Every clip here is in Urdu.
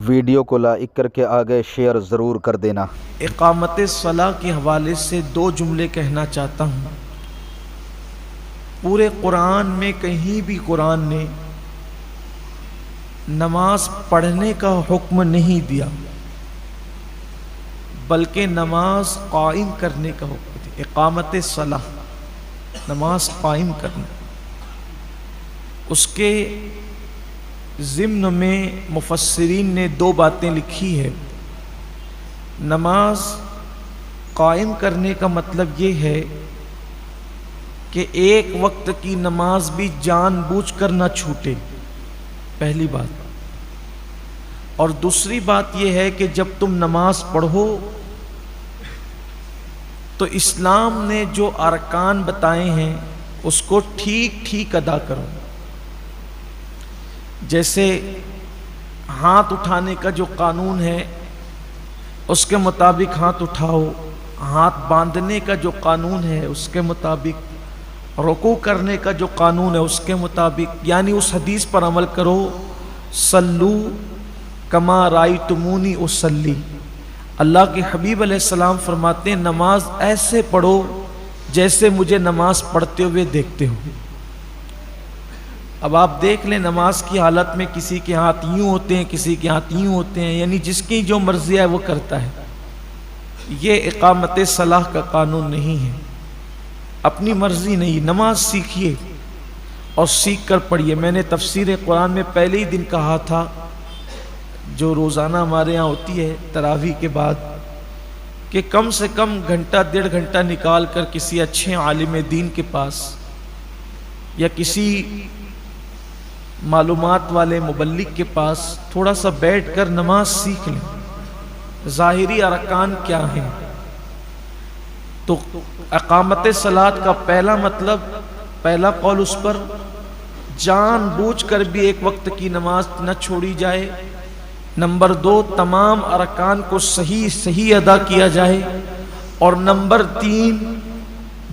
ویڈیو کو لائک کر کے آگے شیئر ضرور کر دینا۔ اقامت صلاح کے حوالے سے دو جملے کہنا چاہتا ہوں۔ پورے قرآن میں کہیں بھی قرآن نے نماز پڑھنے کا حکم نہیں دیا، بلکہ نماز قائم کرنے کا حکم دیا۔ اقامت صلاح، نماز قائم کرنا۔ اس کے ضمن میں مفسرین نے دو باتیں لکھی ہے۔ نماز قائم کرنے کا مطلب یہ ہے کہ ایک وقت کی نماز بھی جان بوجھ کر نہ چھوٹے، پہلی بات۔ اور دوسری بات یہ ہے کہ جب تم نماز پڑھو تو اسلام نے جو ارکان بتائے ہیں اس کو ٹھیک ٹھیک ادا کرو۔ جیسے ہاتھ اٹھانے کا جو قانون ہے اس کے مطابق ہاتھ اٹھاؤ، ہاتھ باندھنے کا جو قانون ہے اس کے مطابق، رکوع کرنے کا جو قانون ہے اس کے مطابق، یعنی اس حدیث پر عمل کرو، صلو کما رأیتمونی اصلی۔ اللہ کے حبیب علیہ السلام فرماتے ہیں نماز ایسے پڑھو جیسے مجھے نماز پڑھتے ہوئے دیکھتے ہو۔ اب آپ دیکھ لیں نماز کی حالت میں کسی کے ہاتھ یوں ہوتے ہیں، کسی کے ہاتھ یوں ہوتے ہیں، یعنی جس کی جو مرضی ہے وہ کرتا ہے۔ یہ اقامت صلاح کا قانون نہیں ہے، اپنی مرضی نہیں۔ نماز سیکھیے اور سیکھ کر پڑھیے۔ میں نے تفسیر قرآن میں پہلے ہی دن کہا تھا، جو روزانہ ہمارے ہاں ہوتی ہے تراویح کے بعد، کہ کم سے کم گھنٹہ ڈیڑھ گھنٹہ نکال کر کسی اچھے عالم دین کے پاس یا کسی معلومات والے مبلغ کے پاس تھوڑا سا بیٹھ کر نماز سیکھ لیں، ظاہری ارکان کیا ہیں۔ تو اقامت صلاۃ کا پہلا مطلب، پہلا قول اس پر جان بوجھ کر بھی ایک وقت کی نماز نہ چھوڑی جائے۔ نمبر دو، تمام ارکان کو صحیح ادا کیا جائے۔ اور نمبر تین،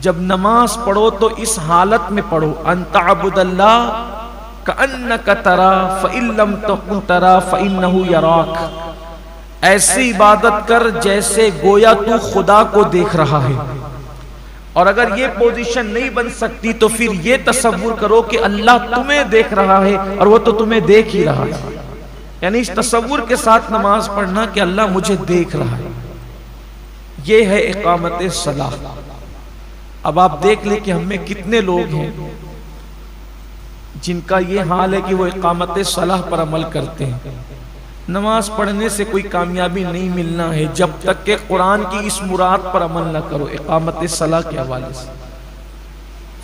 جب نماز پڑھو تو اس حالت میں پڑھو، ان تعبد اللہ کأنک ترا فإن لم تکن ترا فإنہ یراک۔ ایسی عبادت کر جیسے گویا تو خدا کو دیکھ رہا ہے۔ اور اگر یہ پوزیشن نہیں بن سکتی تو پھر یہ تصور کرو کہ اللہ تمہیں دیکھ رہا ہے اور وہ تو تمہیں دیکھ ہی رہا ہے، یعنی اس تصور کے ساتھ نماز پڑھنا کہ اللہ مجھے دیکھ رہا ہے۔ یہ ہے اقامت صلاح۔ اب آپ دیکھ لیں کہ ہم میں کتنے لوگ ہیں جن کا یہ حال ہے کہ وہ اقامت صلاح پر عمل کرتے ہیں۔ نماز پڑھنے سے کوئی کامیابی نہیں ملنا ہے جب تک کہ قرآن کی اس مراد پر عمل نہ کرو، اقامت صلاح کے حوالے سے۔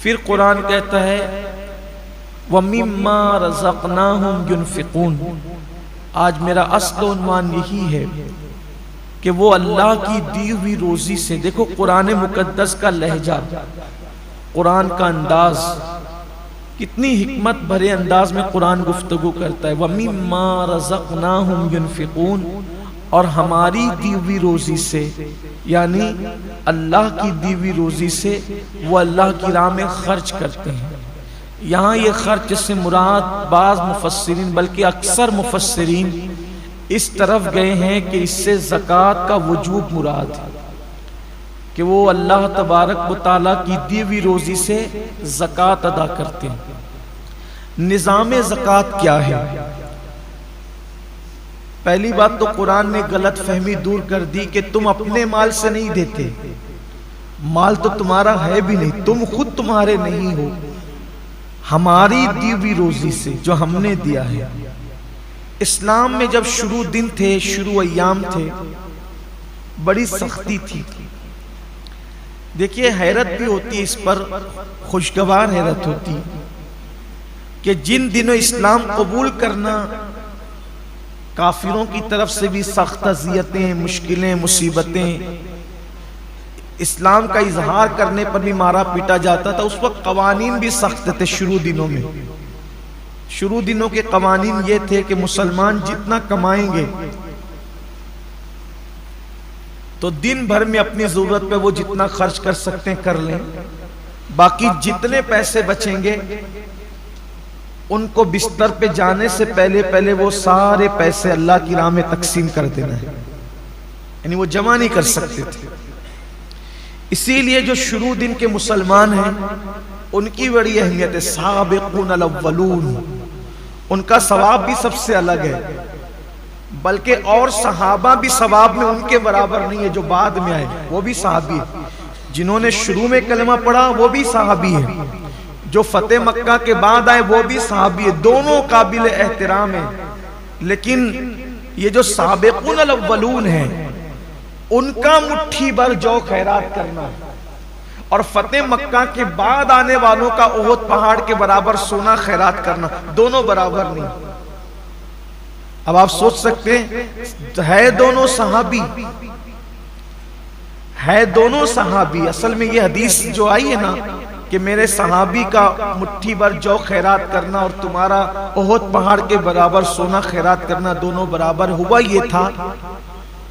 پھر قرآن کہتا ہے وَمِمَّا رَزَقْنَاهُمْ يُنْفِقُونَ۔ آج میرا اصل عنوان یہی ہے کہ وہ اللہ کی دی ہوئی روزی سے، دیکھو قرآن مقدس کا لہجہ، قرآن کا انداز، کتنی حکمت بھرے انداز میں قرآن گفتگو کرتا ہے۔ وَمِمَّا رَزَقْنَاهُمْ يُنْفِقُونَ، اور ہماری دی ہوئی روزی سے، یعنی اللہ کی دی ہوئی روزی سے وہ اللہ کی راہ میں خرچ کرتے ہیں۔ یہاں یہ خرچ سے مراد بعض مفسرین بلکہ اکثر مفسرین اس طرف گئے ہیں کہ اس سے زکوٰۃ کا وجوب مراد ہے، کہ وہ اللہ تبارک و تعالیٰ کی دی ہوئی روزی سے زکوٰۃ ادا کرتے ہیں۔ نظام زکوٰۃ کیا ہے؟ پہلی بات تو قرآن نے غلط فہمی دور کر دی کہ تم اپنے مال سے نہیں دیتے، مال تو تمہارا ہے بھی نہیں، تم خود تمہارے نہیں ہو، ہماری دی ہوئی روزی سے جو ہم نے دیا ہے۔ اسلام میں جب شروع دن تھے، شروع ایام تھے، بڑی سختی تھی۔ دیکھیے حیرت بھی ہوتی ہے اس پر، خوشگوار حیرت ہوتی کہ جن دنوں اسلام قبول کرنا کافروں کی طرف سے بھی سخت اذیتیں، مشکلیں، مصیبتیں، اسلام کا اظہار کرنے پر بھی مارا پیٹا جاتا تھا، اس وقت قوانین بھی سخت تھے۔ شروع دنوں کے قوانین یہ تھے کہ مسلمان جتنا کمائیں گے تو دن بھر میں اپنی ضرورت پہ وہ جتنا خرچ کر سکتے ہیں کر لیں، باقی جتنے پیسے بچیں گے ان کو بستر پہ جانے سے پہلے وہ سارے پیسے اللہ کی راہ میں تقسیم کر دینا ہے، یعنی وہ جمع نہیں کر سکتے تھے۔ اسی لیے جو شروع دن کے مسلمان ہیں ان کی بڑی اہمیت ہے، سابقون الاولون، ان کا ثواب بھی سب سے الگ ہے، بلکہ اور صحابہ بھی ثواب میں ان کے برابر نہیں ہے۔ جو بعد میں آئے وہ بھی صحابی ہیں، جنہوں نے شروع میں کلمہ پڑھا وہ بھی صحابی ہیں، جو فتح مکہ کے بعد آئے وہ بھی صحابی ہیں، دونوں قابل احترام ہیں۔ لیکن یہ جو سابقون الاولون ہیں ان کا مٹھی بھر جو خیرات کرنا اور فتح مکہ کے بعد آنے والوں کا احد پہاڑ کے برابر سونا خیرات کرنا، دونوں برابر نہیں۔ اب آپ سوچ سکتے ہیں، ہے دونوں صحابی، ہے دونوں صحابی۔ اصل میں یہ حدیث جو آئی ہے نا کہ میرے صحابی کا مٹھی بھر جو خیرات کرنا اور تمہارا احد پہاڑ کے برابر سونا خیرات کرنا دونوں برابر، ہوا یہ تھا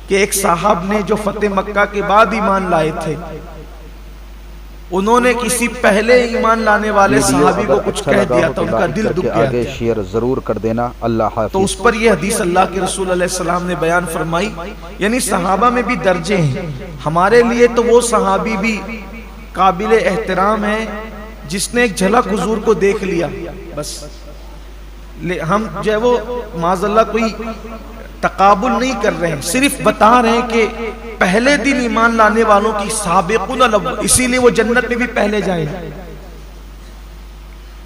کہ ایک صاحب نے جو فتح مکہ کے بعد ایمان لائے تھے، انہوں نے کسی پہلے ایمان لانے والے صحابی کو کچھ کہہ دیا تھا، ان کا دل دکھ گیا آگے شیئر ضرور کر دینا۔ اللہ حافظ۔ تو اس پر یہ حدیث اللہ کے رسول علیہ السلام نے بیان فرمائی، یعنی صحابہ میں بھی درجے ہیں۔ ہمارے لیے تو وہ صحابی بھی قابل احترام ہے جس نے ایک جھلک حضور کو دیکھ لیا، بس ہم جو ہے وہ معاذ اللہ کوئی تقابل نہیں کر رہے ہیں، صرف بتا رہے ہیں کہ پہلے دن ایمان لانے والوں کی سابقون الاول، اسی لیے وہ جنت میں بھی پہلے جائیں گے،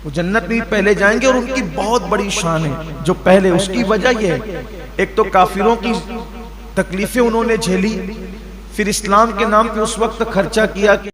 وہ جنت میں بھی پہلے جائیں گے، اور ان کی بہت بڑی شان ہے جو پہلے۔ اس کی وجہ یہ ہے، ایک تو کافروں کی تکلیفیں انہوں نے جھیلی، پھر اسلام کے نام پہ اس وقت خرچہ کیا کہ